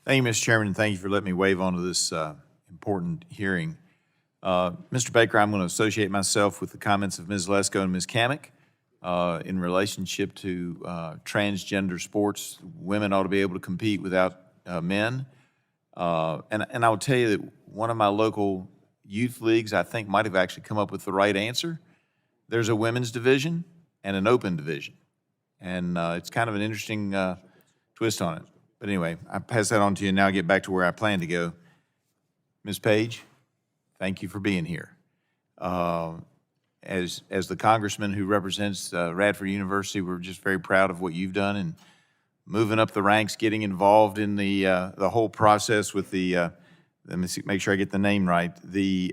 Thank you, Mr. Chairman, and thank you for letting me wave onto this important hearing. Mr. Baker, I'm going to associate myself with the comments of Ms. Lesko and Ms. Kamick in relationship to transgender sports. Women ought to be able to compete without men. And I will tell you that one of my local youth leagues, I think, might have actually come up with the right answer. There's a women's division and an open division. And it's kind of an interesting twist on it. But anyway, I pass that on to you, and now get back to where I plan to go. Ms. Page, thank you for being here. As the congressman who represents Radford University, we're just very proud of what you've done and moving up the ranks, getting involved in the whole process with the, let me see, make sure I get the name right, the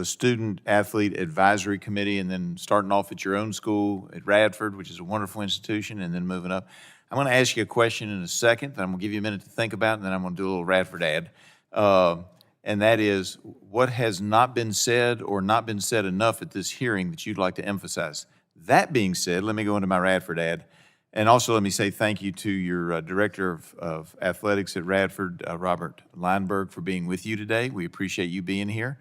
Student Athlete Advisory Committee, and then starting off at your own school at Radford, which is a wonderful institution, and then moving up. I'm going to ask you a question in a second that I'm going to give you a minute to think about, and then I'm going to do a little Radford ad. And that is, what has not been said or not been said enough at this hearing that you'd like to emphasize? That being said, let me go into my Radford ad. And also let me say thank you to your Director of Athletics at Radford, Robert Lineberg, for being with you today. We appreciate you being here.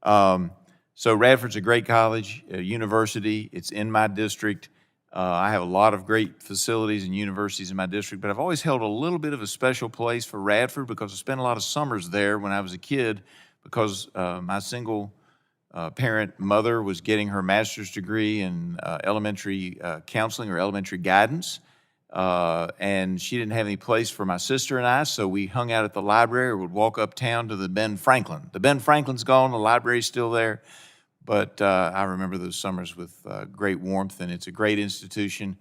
So Radford's a great college, a university. It's in my district. I have a lot of great facilities and universities in my district, but I've always held a little bit of a special place for Radford because I spent a lot of summers there when I was a kid because my single parent mother was getting her master's degree in elementary counseling or elementary guidance, and she didn't have any place for my sister and I, so we hung out at the library or would walk uptown to the Ben Franklin. The Ben Franklin's gone, the library's still there. But I remember those summers with great warmth, and it's a great institution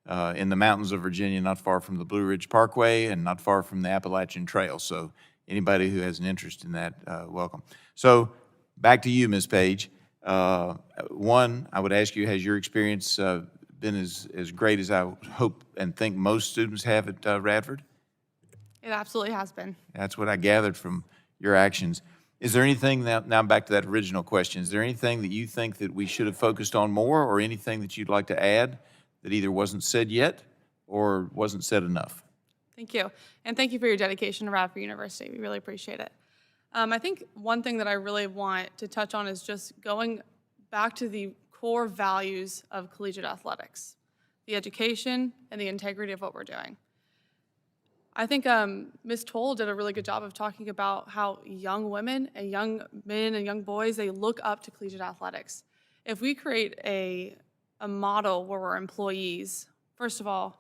in the mountains of Virginia, not far from the Blue Ridge Parkway and not far from the Appalachian Trail. So anybody who has an interest in that, welcome. So back to you, Ms. Page. One, I would ask you, has your experience been as great as I hope and think most students have at Radford? It absolutely has been. That's what I gathered from your actions. Is there anything, now back to that original question, is there anything that you think that we should have focused on more, or anything that you'd like to add that either wasn't said yet or wasn't said enough? Thank you. And thank you for your dedication to Radford University. We really appreciate it. I think one thing that I really want to touch on is just going back to the core values of collegiate athletics, the education and the integrity of what we're doing. I think Ms. Toll did a really good job of talking about how young women and young men and young boys, they look up to collegiate athletics. If we create a model where we're employees, first of all,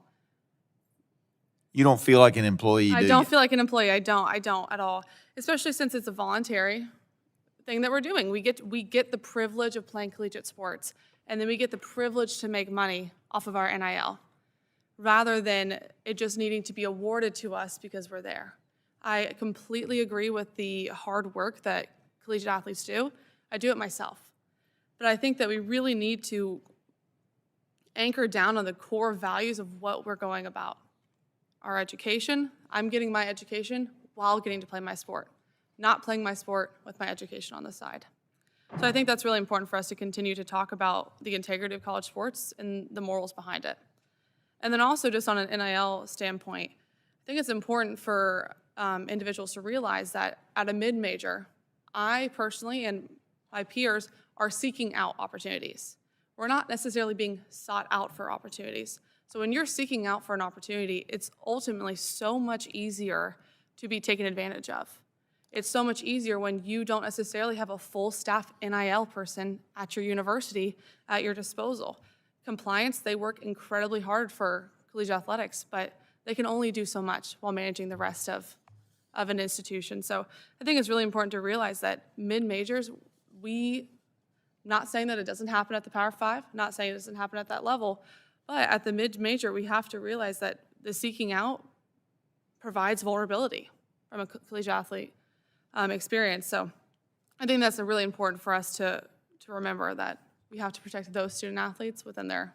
You don't feel like an employee, do you? I don't feel like an employee. I don't at all, especially since it's a voluntary thing that we're doing. We get the privilege of playing collegiate sports, and then we get the privilege to make money off of our NIL, rather than it just needing to be awarded to us because we're there. I completely agree with the hard work that collegiate athletes do. I do it myself. But I think that we really need to anchor down on the core values of what we're going about. Our education, I'm getting my education while getting to play my sport, not playing my sport with my education on the side. So I think that's really important for us to continue to talk about the integrity of college sports and the morals behind it. And then also just on an NIL standpoint, I think it's important for individuals to realize that at a mid-major, I personally and my peers are seeking out opportunities. We're not necessarily being sought out for opportunities. So when you're seeking out for an opportunity, it's ultimately so much easier to be taken advantage of. It's so much easier when you don't necessarily have a full staff NIL person at your university at your disposal. Compliance, they work incredibly hard for collegiate athletics, but they can only do so much while managing the rest of an institution. So I think it's really important to realize that mid-majors, not saying that it doesn't happen at the Power 5, not saying it doesn't happen at that level, but at the mid-major, we have to realize that the seeking out provides vulnerability from a collegiate athlete experience. So I think that's really important for us to remember, that we have to protect those student athletes within their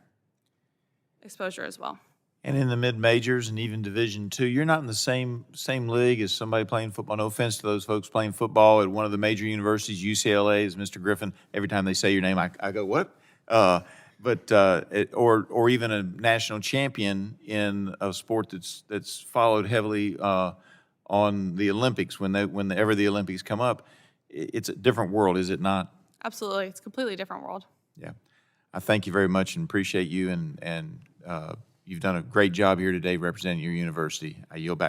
exposure as well. And in the mid-majors and even Division II, you're not in the same league as somebody playing football. No offense to those folks playing football at one of the major universities, UCLA, is Mr. Griffith. Every time they say your name, I go, what? Or even a national champion in a sport that's followed heavily on the Olympics whenever the Olympics come up. It's a different world, is it not? Absolutely. It's a completely different world. Yeah. I thank you very much and appreciate you, and you've done a great job here today representing your university. I yield back.